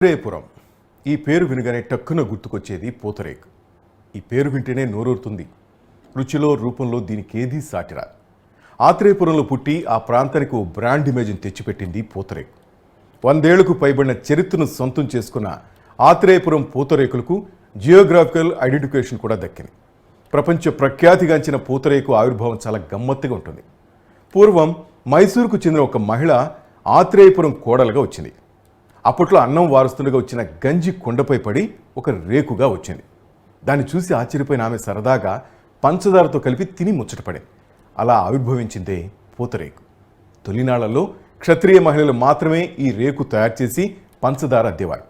ఆత్రేయపురం ఈ పేరు వినగానే టక్కున గుర్తుకొచ్చేది పూతరేకు. ఈ పేరు వింటేనే నోరూరుతుంది. రుచిలో రూపంలో దీనికి ఏదీ సాటిరాదు. ఆత్రేయపురంలో పుట్టి ఆ ప్రాంతానికి ఓ బ్రాండ్ ఇమేజ్ని తెచ్చిపెట్టింది పూతరేకు. 100 ఏళ్లకు పైబడిన చరిత్రను సొంతం చేసుకున్న ఆత్రేయపురం పూతరేకులకు జియోగ్రాఫికల్ ఐడెంటిఫికేషన్ కూడా దక్కింది. ప్రపంచ ప్రఖ్యాతిగాంచిన పూతరేకు ఆవిర్భావం చాలా గమ్మత్తుగా ఉంటుంది. పూర్వం మైసూరుకు చెందిన ఒక మహిళ ఆత్రేయపురం కోడలుగా వచ్చింది. అప్పట్లో అన్నం వారుస్తుండగా వచ్చిన గంజి కొండపై పడి ఒక రేకుగా వచ్చింది. దాన్ని చూసి ఆశ్చర్యపోయిన ఆమె సరదాగా పంచదారతో కలిపి తిని ముచ్చటపడింది. అలా ఆవిర్భవించిందే పూతరేకు. తొలినాళ్లలో క్షత్రియ మహిళలు మాత్రమే ఈ రేకు తయారు చేసి పంచదార అద్దేవారు.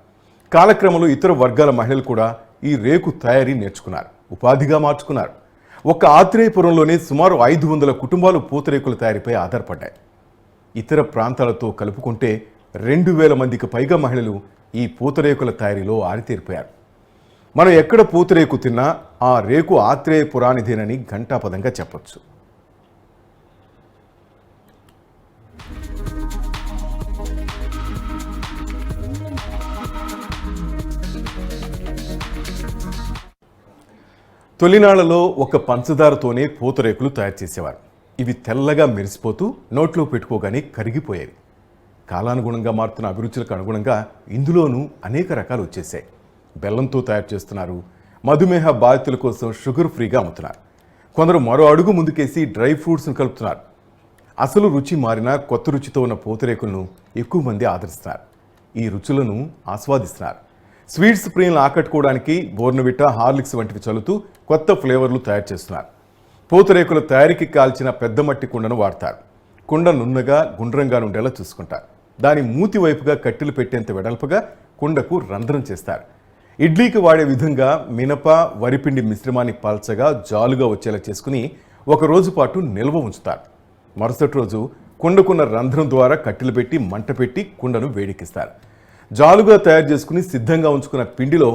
కాలక్రమంలో ఇతర వర్గాల మహిళలు కూడా ఈ రేకు తయారీ నేర్చుకున్నారు, ఉపాధిగా మార్చుకున్నారు. ఒక్క ఆత్రేయపురంలోనే సుమారు 500 కుటుంబాలు పూతరేకుల తయారీపై ఆధారపడ్డాయి. ఇతర ప్రాంతాలతో కలుపుకుంటే 2000 మందికి పైగా మహిళలు ఈ పూతరేకుల తయారీలో ఆరితేరిపోయారు. మనం ఎక్కడ పూతరేకు తిన్నా ఆ రేకు ఆత్రేయపురానిదేనని ఘంటాపదంగా చెప్పొచ్చు. తొలినాళ్లలో ఒక పంచదారతోనే పూతరేకులు తయారు చేసేవారు. ఇవి తెల్లగా మెరిసిపోతూ నోట్లో పెట్టుకోగానే కరిగిపోయేవి. కాలానుగుణంగా మారుతున్న అభిరుచులకు అనుగుణంగా ఇందులోనూ అనేక రకాలు వచ్చేసాయి. బెల్లంతో తయారు చేస్తున్నారు. మధుమేహ బాధితుల కోసం షుగర్ ఫ్రీగా అమ్ముతున్నారు. కొందరు మరో అడుగు ముందుకేసి డ్రై ఫ్రూట్స్ను కలుపుతున్నారు. అసలు రుచి మారిన కొత్త రుచితో ఉన్న పూతరేకులను ఎక్కువ మంది ఆదరిస్తున్నారు. ఈ రుచులను ఆస్వాదిస్తున్నారు. స్వీట్స్ ప్రియులను ఆకట్టుకోవడానికి బోర్నవిటా, హార్లిక్స్ వంటివి చల్లుతూ కొత్త ఫ్లేవర్లు తయారు చేస్తున్నారు. పూతరేకుల తయారీకి కాల్చిన పెద్ద మట్టి కుండను వాడతారు. కుండ నున్నగా గుండ్రంగా ఉండేలా చూసుకుంటారు. దాని మూతి వైపుగా కట్టెలు పెట్టేంత వెడల్పుగా కుండకు రంధ్రం చేస్తారు. ఇడ్లీకి వాడే విధంగా మినప, వరిపిండి మిశ్రమాన్ని పల్చగా జాలుగా వచ్చేలా చేసుకుని ఒక రోజు పాటు నిల్వ ఉంచుతారు. మరుసటి రోజు కుండకున్న రంధ్రం ద్వారా కట్టెలు పెట్టి మంట పెట్టి కుండను వేడెక్కిస్తారు. జాలుగా తయారు చేసుకుని సిద్ధంగా ఉంచుకున్న పిండిలో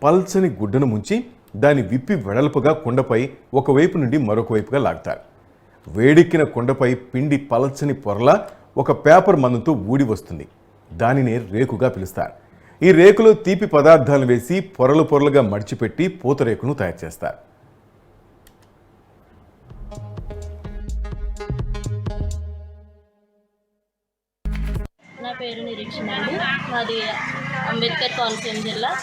పల్చని గుడ్డను ముంచి దాన్ని విప్పి వెడల్పుగా కుండపై ఒకవైపు నుండి మరొక వైపుగా లాగుతారు. వేడెక్కిన కుండపై పిండి పలచని పొరలా ఒక పేపర్ మందంతో ఊడి వస్తుంది. దానినే రేకుగా పిలుస్తారు. ఈ రేకులో తీపి పదార్థాలను వేసి పొరలు పొరలుగా మడిచిపెట్టి పూతరేకును తయారు చేస్తారు. నా పేరు నిరీక్షణ అండి. మాది అంబేద్కర్ కోనసీమ జిల్లా.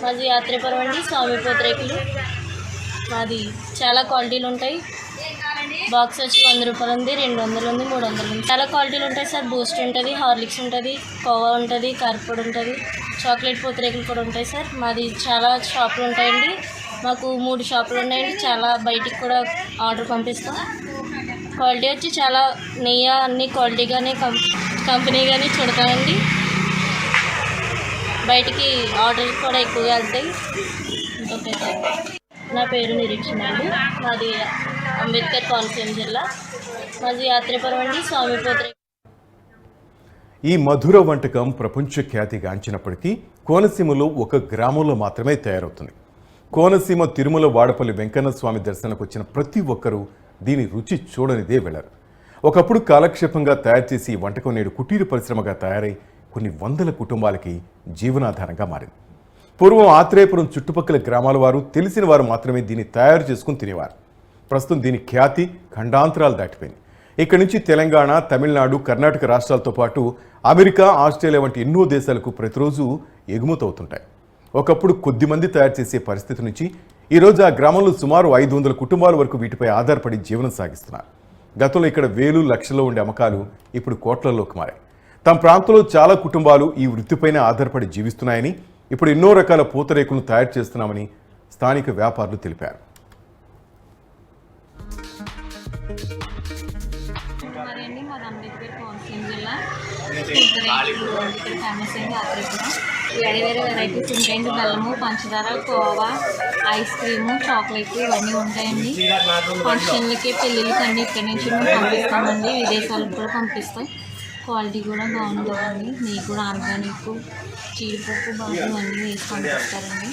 మాది ఆత్రేయపురం అండి. స్వామి పూతరేకులు మాది చాలా క్వాలిటీలు ఉంటాయి. బాక్స్ వచ్చి 100 రూపాయలు ఉంది, 200 ఉంది, 300 ఉంది. చాలా క్వాలిటీలు ఉంటాయి సార్. బూస్ట్ ఉంటుంది, హార్లిక్స్ ఉంటుంది, కోవా ఉంటుంది, కార్పొడి ఉంటుంది, చాక్లెట్ పూతరేకులు కూడా ఉంటాయి సార్. మాది చాలా షాపులు ఉంటాయండి. మాకు 3 షాపులు ఉన్నాయండి. చాలా బయటికి కూడా ఆర్డర్ పంపిస్తాం. క్వాలిటీ వచ్చి చాలా నెయ్యి అన్ని క్వాలిటీగానే కంపెనీగానే చూడతామండి. బయటికి ఆర్డర్ కూడా ఎక్కువగా వెళ్తాయి. Okay sir. నా పేరు నిరీక్షణ అండి. మాది అంబేద్కర్ కోనసీమ జిల్లా. మాది ఆత్రేయపురం అండి. స్వామి పూతరేకులు. ఈ మధుర వంటకం ప్రపంచ ఖ్యాతిగాంచినప్పటికీ కోనసీమలో ఒక గ్రామంలో మాత్రమే తయారవుతుంది. కోనసీమ తిరుమల వాడపల్లి వెంకన్న స్వామి దర్శనకు వచ్చిన ప్రతి ఒక్కరూ దీని రుచి చూడనిదే వెళ్ళరు. ఒకప్పుడు కాలక్షేపంగా తయారు చేసి ఈ వంటకం నేడు కుటీర పరిశ్రమగా తయారై కొన్ని వందల కుటుంబాలకి జీవనాధారంగా మారింది. పూర్వం ఆత్రేయపురం చుట్టుపక్కల గ్రామాల వారు, తెలిసిన వారు మాత్రమే దీన్ని తయారు చేసుకుని తినేవారు. ప్రస్తుతం దీని ఖ్యాతి ఖండాంతరాలు దాటిపోయింది. ఇక్కడి నుంచి తెలంగాణ, తమిళనాడు, కర్ణాటక రాష్ట్రాలతో పాటు అమెరికా, ఆస్ట్రేలియా వంటి ఎన్నో దేశాలకు ప్రతిరోజు ఎగుమతి అవుతుంటాయి. ఒకప్పుడు కొద్ది మంది తయారు చేసే పరిస్థితి నుంచి ఈరోజు ఆ గ్రామంలో సుమారు 500 కుటుంబాల వరకు వీటిపై ఆధారపడి జీవనం సాగిస్తున్నారు. గతంలో ఇక్కడ వేలు, లక్షల్లో ఉండే అమ్మకాలు ఇప్పుడు కోట్లలోకి మారాయి. తమ ప్రాంతంలో చాలా కుటుంబాలు ఈ వృత్తిపైన ఆధారపడి జీవిస్తున్నాయని, ఇప్పుడు ఎన్నో రకాల పూతరేకులను తయారు చేస్తున్నామని స్థానిక వ్యాపారులు తెలిపారు. మాది అంబేద్కర్ కోనసీమ జిల్లా. ఇక్కడ ఫేమస్ అయింది ఆత్రేయపురం. వేరే వేరే వెరైటీస్ ఉంటాయండి. బెల్లము, పంచదార, కోవా, ఐస్ క్రీము, చాక్లెట్ ఇవన్నీ ఉంటాయండి. ఫంక్షన్లకి, పెళ్ళిళ్ళకి అన్నీ ఇక్కడి నుంచి మేము పంపిస్తామండి. విదేశాలకు కూడా పంపిస్తాం. క్వాలిటీ కూడా బాగుంటుందండి. నెయ్యి కూడా ఆర్గానిక్, జీడిపప్పు, బాదం అన్నీ వేసి పంపిస్తారండి.